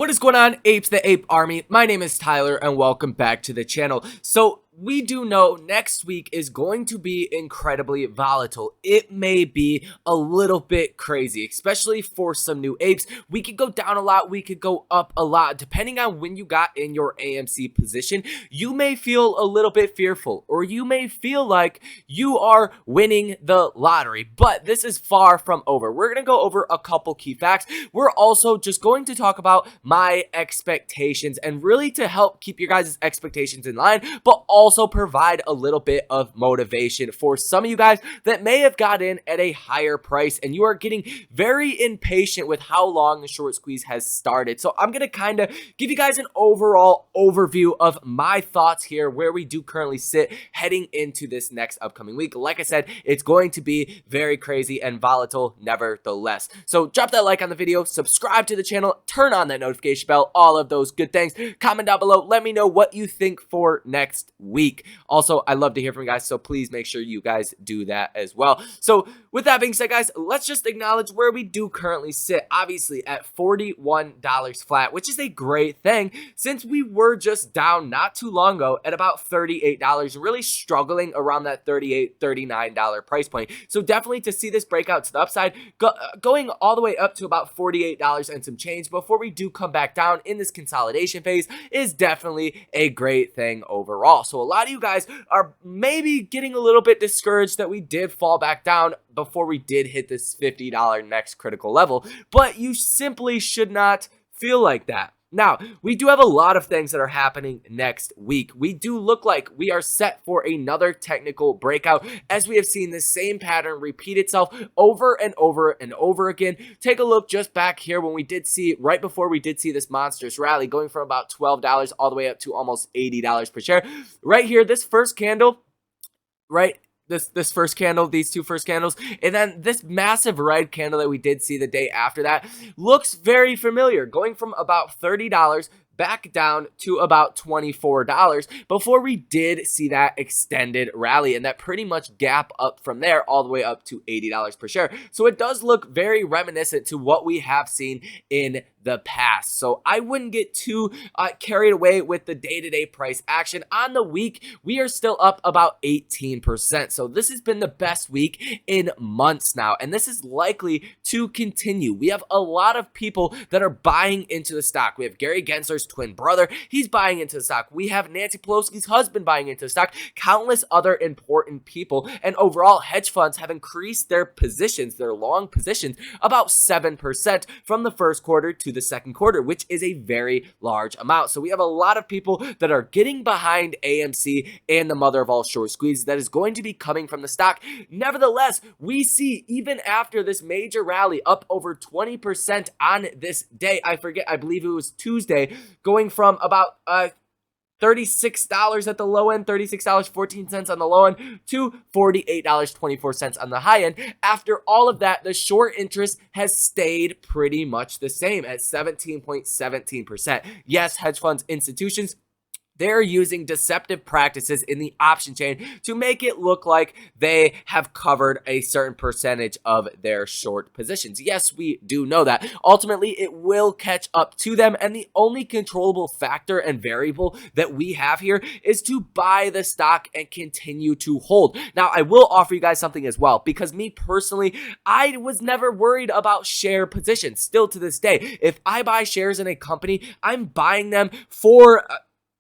What is going on, apes, the ape army? My name is Tyler and welcome back to the channel. So we do know next week is going to be incredibly volatile. It may be a little bit crazy, especially for some new apes. We could go down a lot, we could go up a lot. Depending on when you got in your AMC position, you may feel a little bit fearful, or you may feel like you are winning the lottery. But this is far from over. We're going to go over a couple key facts. We're also just going to talk about my expectations and really to help keep your guys' expectations in line, but also provide a little bit of motivation for some of you guys that may have got in at a higher price and you are getting very impatient with how long the short squeeze has started. So I'm going to kind of give you guys an overall overview of my thoughts here, where we do currently sit heading into this next upcoming week. Like I said, it's going to be very crazy and volatile nevertheless. So drop that like on the video, subscribe to the channel, turn on that notification bell, all of those good things. Comment down below, let me know what you think for next week. Also, I love to hear from you guys, so please make sure you guys do that as well. So with that being said, guys, let's just acknowledge where we do currently sit, obviously at $41 flat, which is a great thing since we were just down not too long ago at about $38, really struggling around that $38, $39 price point. So definitely to see this breakout to the upside, going all the way up to about $48 and some change before we do come back down in this consolidation phase is definitely a great thing overall. So a lot of you guys are maybe getting a little bit discouraged that we did fall back down before we did hit this $50 next critical level, but you simply should not feel like that. Now, we do have a lot of things that are happening next week. We do look like we are set for another technical breakout, as we have seen the same pattern repeat itself over and over and over again. Take a look just back here when we did see, right before we did see this monstrous rally, going from about $12 all the way up to almost $80 per share. Right here, this first candle, right? This first candle, these two first candles, and then this massive red candle that we did see the day after that looks very familiar, going from about $30 back down to about $24 before we did see that extended rally and that pretty much gap up from there all the way up to $80 per share. So it does look very reminiscent to what we have seen in the past. So I wouldn't get too carried away with the day-to-day price action. On the week, we are still up about 18%. So this has been the best week in months now, and this is likely to continue. We have a lot of people that are buying into the stock. We have Gary Gensler's twin brother. He's buying into the stock. We have Nancy Pelosi's husband buying into the stock. Countless other important people, and overall hedge funds have increased their positions, their long positions, about 7% from the first quarter to the second quarter, which is a very large amount. So we have a lot of people that are getting behind AMC and the mother of all short squeezes that is going to be coming from the stock. Nevertheless, we see even after this major rally up over 20% on this day, I believe it was Tuesday, going from about $36 at the low end, $36.14 on the low end, to $48.24 on the high end. After all of that, the short interest has stayed pretty much the same at 17.17%. Yes, hedge funds, institutions, they're using deceptive practices in the option chain to make it look like they have covered a certain percentage of their short positions. Yes, we do know that. Ultimately, it will catch up to them, and the only controllable factor and variable that we have here is to buy the stock and continue to hold. Now, I will offer you guys something as well, because me personally, I was never worried about share positions. Still to this day, if I buy shares in a company, I'm buying them for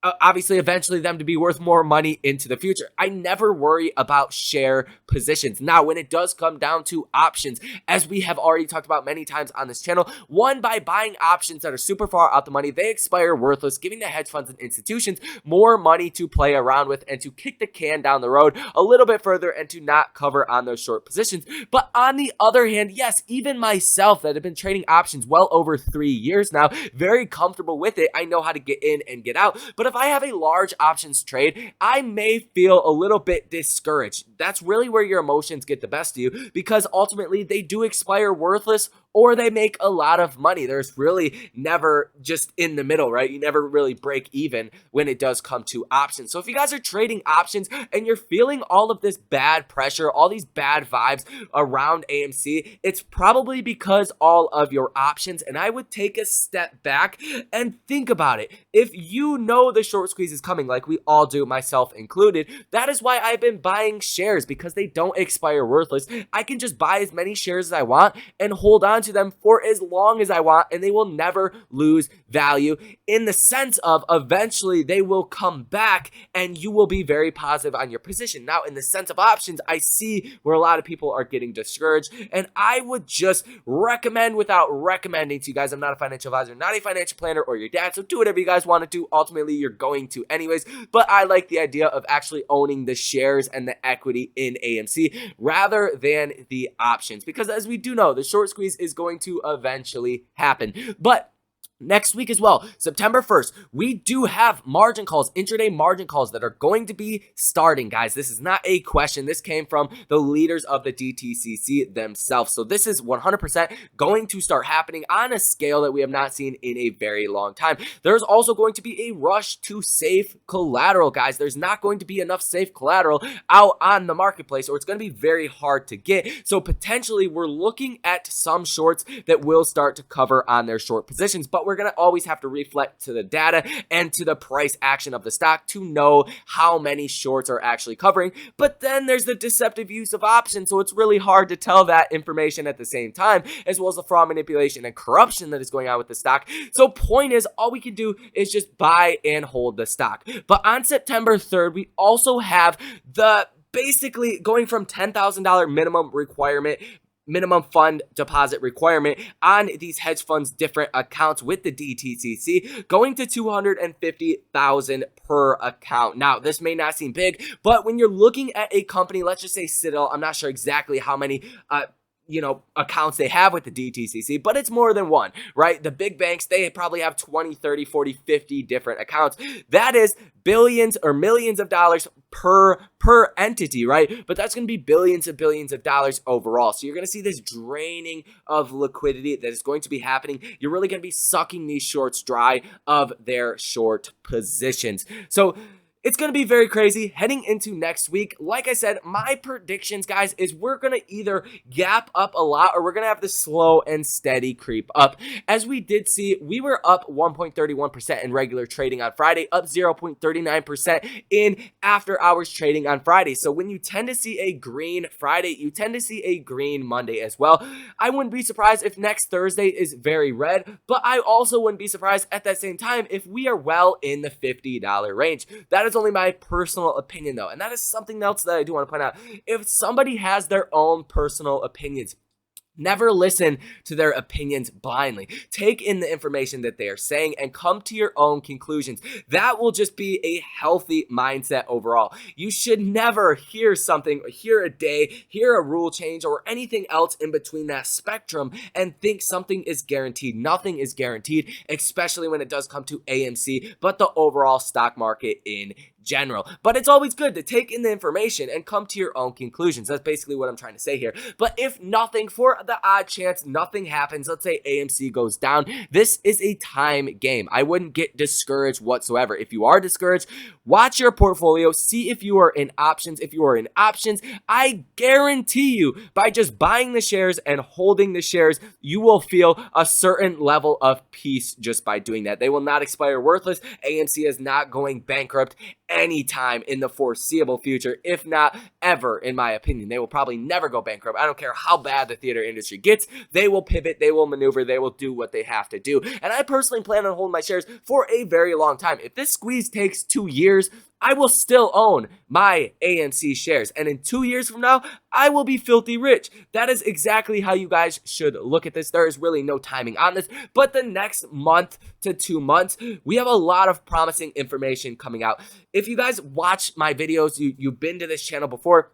obviously eventually them to be worth more money into the future. I never worry about share positions. Now, when it does come down to options, as we have already talked about many times on this channel, one, by buying options that are super far out the money, they expire worthless, giving the hedge funds and institutions more money to play around with and to kick the can down the road a little bit further and to not cover on those short positions. But on the other hand, yes, even myself that have been trading options well over 3 years now, very comfortable with it. I know how to get in and get out. But if I have a large options trade, I may feel a little bit discouraged. That's really where your emotions get the best of you, because ultimately they do expire worthless or they make a lot of money. There's really never just in the middle, right? You never really break even when it does come to options. So if you guys are trading options and you're feeling all of this bad pressure, all these bad vibes around AMC, it's probably because all of your options. And I would take a step back and think about it. If you know the short squeeze is coming, like we all do, myself included, that is why I've been buying shares, because they don't expire worthless. I can just buy as many shares as I want and hold on to them for as long as I want, and they will never lose value, in the sense of eventually they will come back and you will be very positive on your position. Now, in the sense of options, I see where a lot of people are getting discouraged, and I would just recommend, without recommending to you guys, I'm not a financial advisor, not a financial planner or your dad, so do whatever you guys want to do. Ultimately, you're going to anyways, but I like the idea of actually owning the shares and the equity in AMC rather than the options, because as we do know, the short squeeze is going to eventually happen. But next week as well, September 1st, we do have margin calls, intraday margin calls that are going to be starting, guys. This is not a question. This came from the leaders of the DTCC themselves. So this is 100% going to start happening on a scale that we have not seen in a very long time. There's also going to be a rush to safe collateral, guys. There's not going to be enough safe collateral out on the marketplace, or it's going to be very hard to get. So potentially we're looking at some shorts that will start to cover on their short positions, but we're going to always have to reflect to the data and to the price action of the stock to know how many shorts are actually covering. But then there's the deceptive use of options, so it's really hard to tell that information at the same time, as well as the fraud, manipulation, and corruption that is going on with the stock. So point is, all we can do is just buy and hold the stock. But on September 3rd, we also have the basically going from $10,000 minimum fund deposit requirement on these hedge funds different accounts with the DTCC, going to $250,000 per account. Now, this may not seem big, but when you're looking at a company, let's just say Citadel, I'm not sure exactly how many accounts they have with the DTCC, but it's more than one, right? The big banks, they probably have 20, 30, 40, 50 different accounts. That is billions or millions of dollars per entity, right? But that's going to be billions of dollars overall. So you're going to see this draining of liquidity that is going to be happening. You're really going to be sucking these shorts dry of their short positions. So it's going to be very crazy heading into next week. Like I said, my predictions, guys, is we're going to either gap up a lot or we're going to have this slow and steady creep up. As we did see, we were up 1.31% in regular trading on Friday, up 0.39% in after hours trading on Friday. So when you tend to see a green Friday, you tend to see a green Monday as well. I wouldn't be surprised if next Thursday is very red, but I also wouldn't be surprised at that same time if we are well in the $50 range. That is only my personal opinion, though, and that is something else that I do want to point out. If somebody has their own personal opinions, never listen to their opinions blindly. Take in the information that they are saying and come to your own conclusions. That will just be a healthy mindset overall. You should never hear something, hear a day, hear a rule change, or anything else in between that spectrum and think something is guaranteed. Nothing is guaranteed, especially when it does come to AMC, but the overall stock market in general. But it's always good to take in the information and come to your own conclusions. That's basically what I'm trying to say here. But if nothing, for the odd chance nothing happens, let's say AMC goes down, this is a time game. I wouldn't get discouraged whatsoever. If you are discouraged, watch your portfolio, see if you are in options. If you are in options, I guarantee you, by just buying the shares and holding the shares, you will feel a certain level of peace just by doing that. They will not expire worthless. AMC is not going bankrupt anytime in the foreseeable future, if not ever, in my opinion. They will probably never go bankrupt. I don't care how bad the theater industry gets. They will pivot, they will maneuver, they will do what they have to do. And I personally plan on holding my shares for a very long time. If this squeeze takes 2 years, I will still own my AMC shares. And in 2 years from now, I will be filthy rich. That is exactly how you guys should look at this. There is really no timing on this. But the next month to 2 months, we have a lot of promising information coming out. If you guys watch my videos, you've been to this channel before,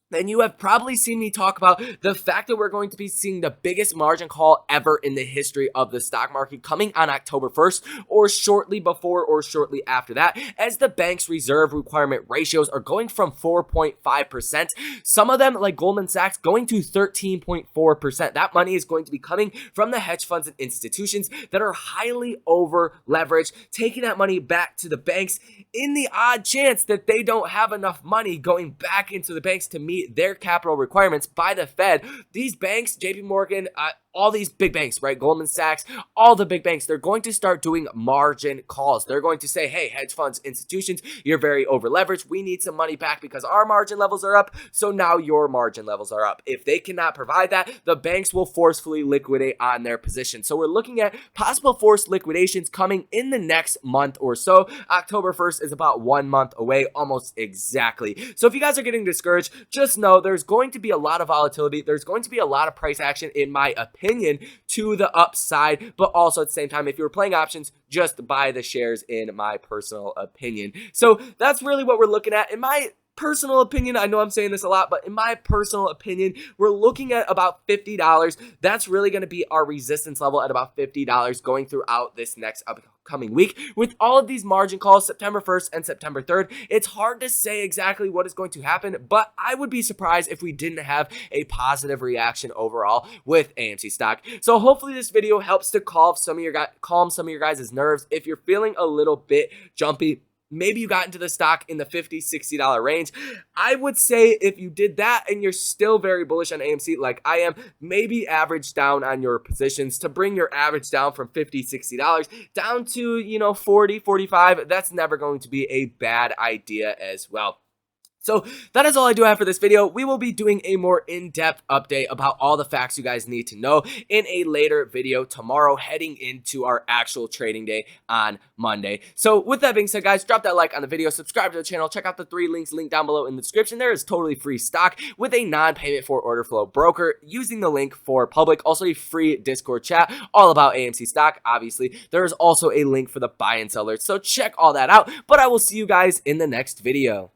then you have probably seen me talk about the fact that we're going to be seeing the biggest margin call ever in the history of the stock market coming on October 1st or shortly before or shortly after that, as the bank's reserve requirement ratios are going from 4.5%, some of them like Goldman Sachs going to 13.4%. That money is going to be coming from the hedge funds and institutions that are highly over leveraged, taking that money back to the banks in the odd chance that they don't have enough money going back into the banks to meet their capital requirements by the Fed. These banks, JP Morgan, all these big banks, right? Goldman Sachs, all the big banks, they're going to start doing margin calls. They're going to say, hey, hedge funds, institutions, you're very over leveraged. We need some money back because our margin levels are up. So now your margin levels are up. If they cannot provide that, the banks will forcefully liquidate on their position. So we're looking at possible forced liquidations coming in the next month or so. October 1st is about 1 month away, almost exactly. So if you guys are getting discouraged, just know there's going to be a lot of volatility. There's going to be a lot of price action, in my opinion, to the upside, but also at the same time, if you're playing options, just buy the shares, in my personal opinion. So that's really what we're looking at. In my personal opinion, I know I'm saying this a lot, but in my personal opinion, we're looking at about $50. That's really going to be our resistance level at about $50 going throughout this next upcoming week. With all of these margin calls, September 1st and September 3rd, it's hard to say exactly what is going to happen, but I would be surprised if we didn't have a positive reaction overall with AMC stock. So hopefully this video helps to calm some of your guys' nerves. If you're feeling a little bit jumpy, maybe you got into the stock in the $50, $60 range. I would say if you did that and you're still very bullish on AMC like I am, maybe average down on your positions to bring your average down from $50, $60 down to, $40, $45. That's never going to be a bad idea as well. So that is all I do have for this video. We will be doing a more in-depth update about all the facts you guys need to know in a later video tomorrow, heading into our actual trading day on Monday. So with that being said, guys, drop that like on the video, subscribe to the channel, check out the 3 links linked down below in the description. There is totally free stock with a non-payment for order flow broker using the link for public. Also a free Discord chat all about AMC stock. Obviously, there is also a link for the buy and sell alerts. So check all that out, but I will see you guys in the next video.